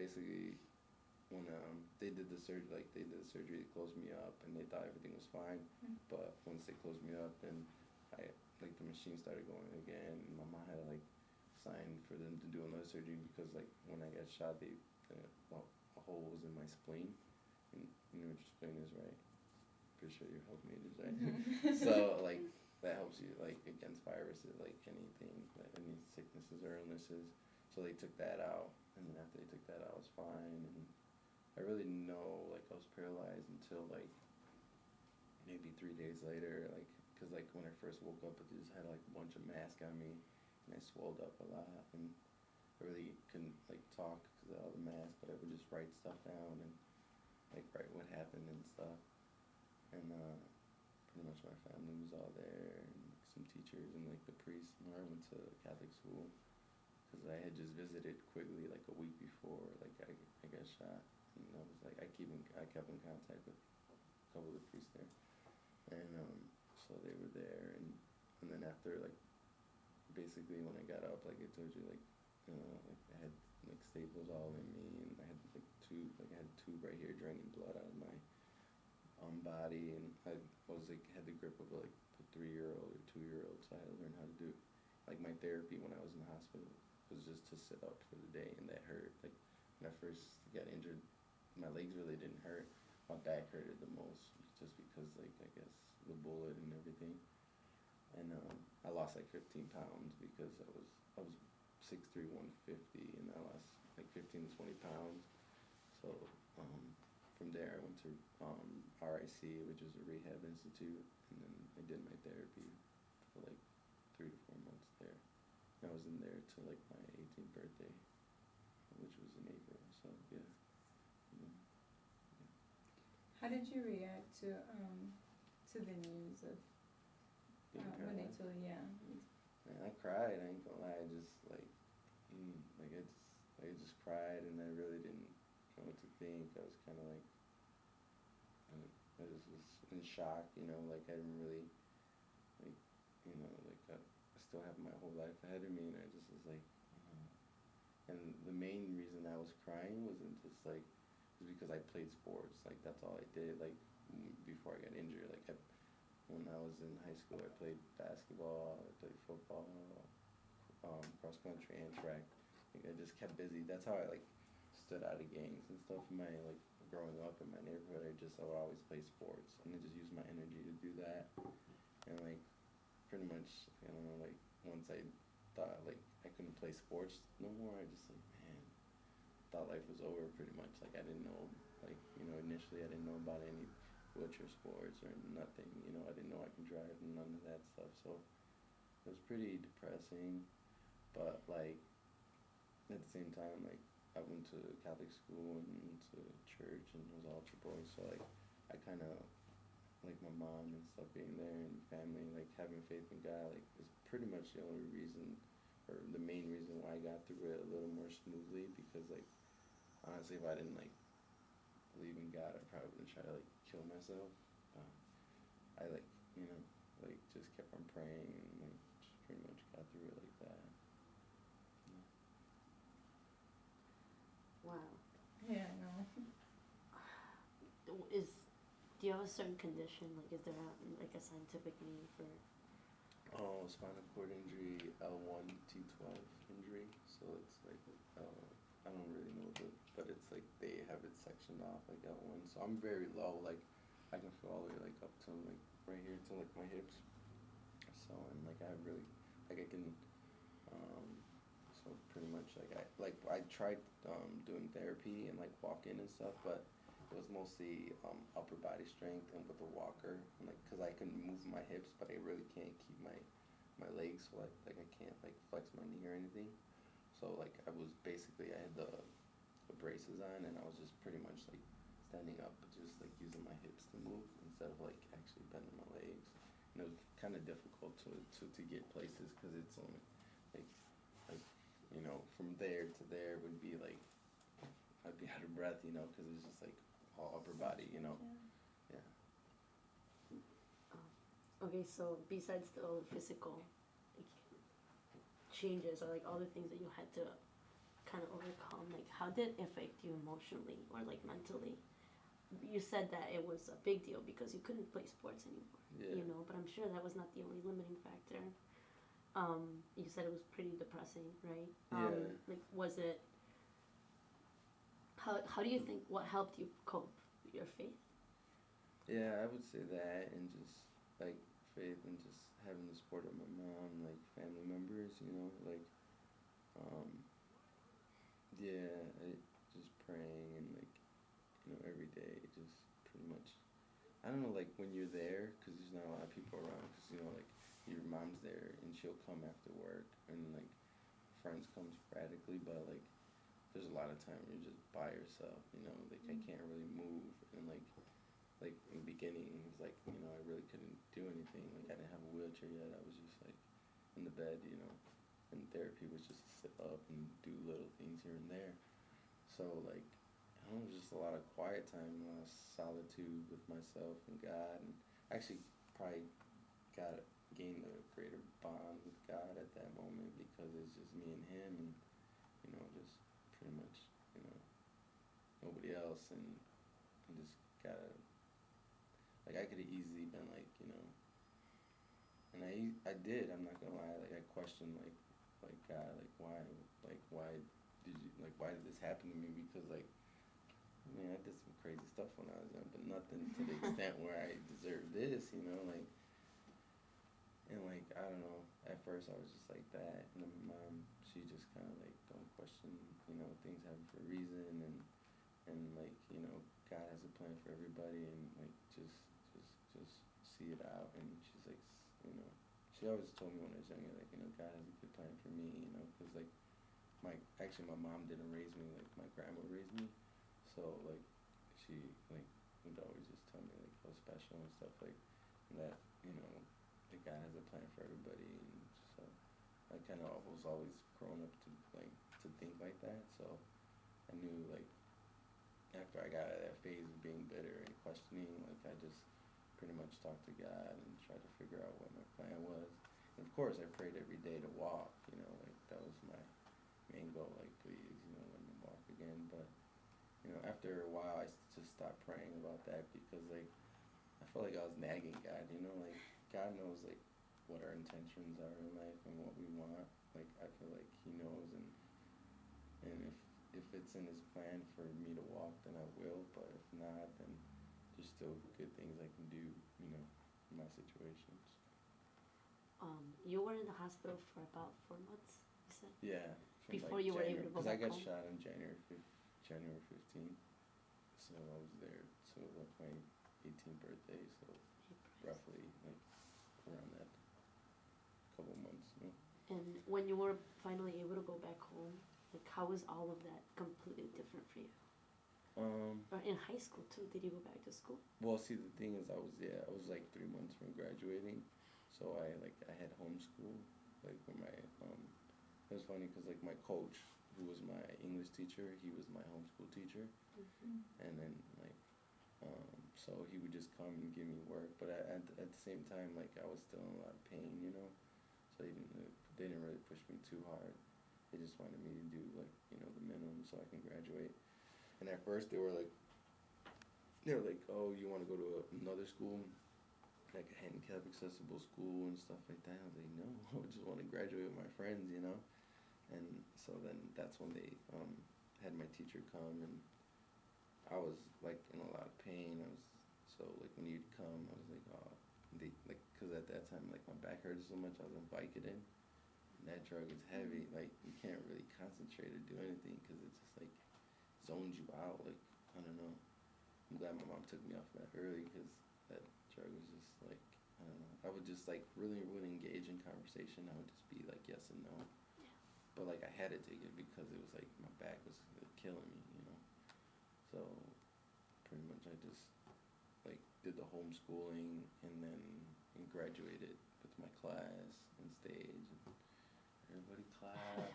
basically when they did the surgery, they closed me up, and they thought everything was fine. But once they closed me up, then the machine started going again, and my mom had to sign for them to do another surgery because when I got shot, well, a hole was in my spleen, and you know what your spleen is, right? Pretty sure your health majors, right? So that helps you against viruses, anything, any sicknesses or illnesses. So they took that out, and then after they took that out, I was fine, and I really didn't know I was paralyzed until maybe 3 days later, because when I first woke up, I just had a bunch of mass on me, and I swelled up a lot, and I really couldn't talk because of all the mass, but I would just write stuff down and write what happened and stuff, and pretty much my family was all there, and some teachers and the priest. I went to Catholic school because I had just visited quickly a week before I got shot, and I was I kept in contact with a couple of the priests there. And so they were there, and then after basically when I got up, I told you, I had staples all in me, and I had I had a tube right here draining blood out of my body, and I was had the grip of a 3-year-old or 2-year-old, so I had to learn how to do my therapy when I was in the hospital was just to sit up for the day, and that hurt. When I first got injured, my legs really didn't hurt. My back hurted the most, just because I guess the bullet and everything. And I lost 15 pounds because I was 6'3", 150, and I lost 15 to 20 pounds. So from there I went to RIC, which is a rehab institute, and then I did my therapy for 3 to 4 months there. And I was in there till my 18th birthday, which was in April. So yeah. How did you react to the news of when they told you? Yeah. Man, I cried. I ain't gonna lie. I just I just cried, and I really didn't know what to think. I was kind of I just was in shock. I didn't really I still have my whole life ahead of me, and I just was and the main reason I was crying wasn't just was because I played sports. That's all I did. Before I got injured, when I was in high school, I played basketball, I played football, cross country, and track. I just kept busy. That's how I stood out of gangs and stuff. Growing up in my neighborhood, I would always play sports, and I just used my energy to do that. And pretty much, I don't know, once I thought I couldn't play sports no more, I just man, thought life was over pretty much. I didn't know, initially I didn't know about any wheelchair sports or nothing. I didn't know I could drive and none of that stuff. So it was pretty depressing. But at the same time, I went to Catholic school and to church, and it was altar boy. So I kind of my mom and stuff being there, and family, having faith in God, is pretty much the only reason, or the main reason why I got through it a little more smoothly. Because honestly, if I didn't believe in God, I probably would try to kill myself. I just kept on praying, and just pretty much got through it like that. Wow. Yeah, I know. Do you have a certain condition? Is there a scientific name for? Oh, spinal cord injury, L1, T12 injury. So it's I don't really know but it's they have it sectioned off L1. So I'm very low. I can feel all the way up to right here to my hips. So and I really I can so pretty much I tried doing therapy and walking and stuff, but it was mostly upper body strength and with a walker, and because I can move my hips, but I really can't keep my legs, so I can't flex my knee or anything. So I was basically, I had the braces on, and I was just pretty much standing up, but just using my hips to move instead of actually bending my legs. And it was kind of difficult to get places because it's only from there to there would be I'd be out of breath, because it's just all upper body, Yeah. Okay, so besides the physical changes or all the things that you had to kind of overcome? Like, how did it affect you emotionally or like mentally? You said that it was a big deal because you couldn't play sports anymore, Yeah. you know, but I'm sure that was not the only limiting factor. You said it was pretty depressing, right? Yeah. Like, was it, how do you think, what helped you cope? Your faith? Yeah, I would say that, and just like faith, and just having the support of my mom, like family members, like um, yeah, just praying and like every day, just pretty much. I don't know, like when you're there, because there's not a lot of people around, because like your mom's there and she'll come after work, and like friends come sporadically, but like there's a lot of time where you're just by yourself, like I can't really move, and like in the beginning it was like I really couldn't do anything, like I didn't have a wheelchair yet, I was just like in the bed, and therapy was just to sit up and do little things here and there. So like I don't know, just a lot of quiet time, a lot of solitude with myself and God, and actually probably gained a greater bond with God at that moment, because it's just me and him, and just pretty much nobody else, and I just gotta, like I could have easily been like and I did, I'm not gonna lie, like I questioned like God, why did you, like why did this happen to me, because like I mean I did some crazy stuff when I was young, but nothing to the extent where I deserve this, like, and like I don't know, at first I was just like that, and then my mom, she just kind of like, don't question, things happen for a reason, and like God has a plan for everybody, and like just see it out, and she's like, she always told me when I was younger, like God has a good plan for me, because like my mom didn't raise me, like my grandma raised me, so like she like would always just tell me like how special and stuff, like, and that that God has a plan for everybody, and so I kind of was always grown up to like to think like that, so I knew like after I got out of that phase of being bitter and questioning, like I just pretty much talked to God and tried to figure out what my plan was. And of course I prayed every day to walk, like that was my main goal, like please, let me walk again. But after a while I just stopped praying about that, because like I felt like I was nagging God, like God knows like what our intentions are in life and what we want. Like I feel like he knows, and if it's in his plan for me to walk, then I will, but if not, then there's still good things I can do, in my situations. You were in the hospital for about 4 months, you said? Yeah. Before you were able to go back home? Because I got shot on January 15th, so I was there till like my 18th birthday, so roughly like around that couple months. And when you were finally able to go back home, like how was all of that completely different for you? Or in high school too, did you go back to school? Well, see, the thing is, I was like 3 months from graduating, so I had homeschool, like with my, it was funny because like my coach, who was my English teacher, he was my homeschool teacher, and then like, so he would just come and give me work, but at the same time, like I was still in a lot of pain, so they didn't really push me too hard. They just wanted me to do like, the minimum so I can graduate. And at first they were like, oh, you want to go to another school, like a handicap accessible school and stuff like that? I was like, no, I just want to graduate with my friends, And so then that's when they had my teacher come, and I was like in a lot of pain. So like when you'd come, I was like, oh, because at that time like my back hurted so much, I was on Vicodin. And that drug is heavy, like you can't really concentrate or do anything because it just like zones you out. Like I don't know. I'm glad my mom took me off that early, because that drug was just like, I don't know. I would just like really engage in conversation. I would just be like yes and no. Yeah. But like I had to take it because it was like my back was killing me, So pretty much I just like did the homeschooling and then graduated with my class and stage, and everybody clapped.